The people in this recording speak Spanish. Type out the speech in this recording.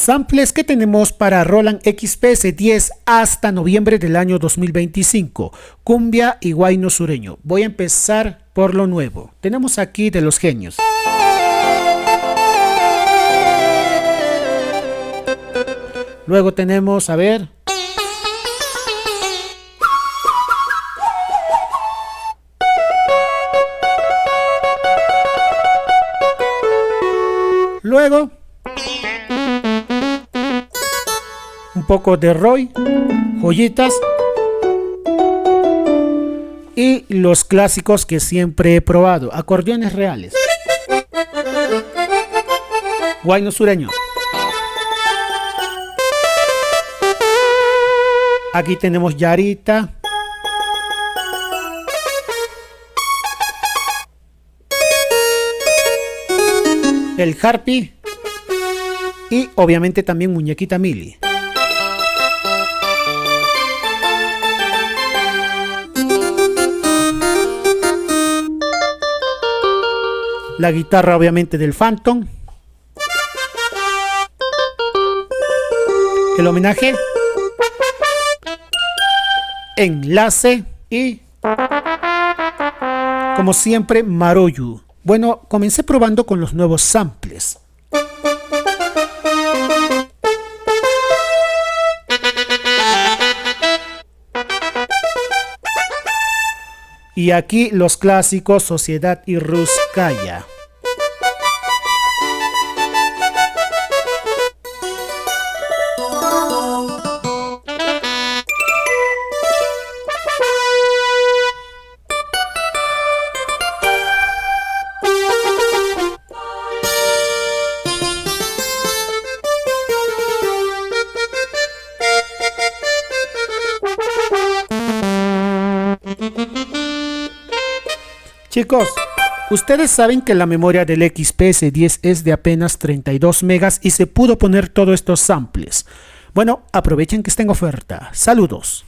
Samples que tenemos para Roland XPS10 hasta noviembre del año 2025. Cumbia y guayno sureño. Voy a empezar por lo nuevo. Tenemos aquí de los genios. Luego tenemos, a ver. Luego. Un poco de Roy, joyitas y los clásicos que siempre he probado, acordeones reales, guayno sureño. Aquí tenemos yarita, el harpy y obviamente también muñequita Mili. La guitarra obviamente del Phantom. El homenaje. Enlace y como siempre Maroyu. Bueno, comencé probando con los nuevos samples. Y aquí los clásicos Sociedad y Ruskaya. Chicos, ustedes saben que la memoria del XPS10 es de apenas 32 megas y se pudo poner todos estos samples. Bueno, aprovechen que está en oferta. Saludos.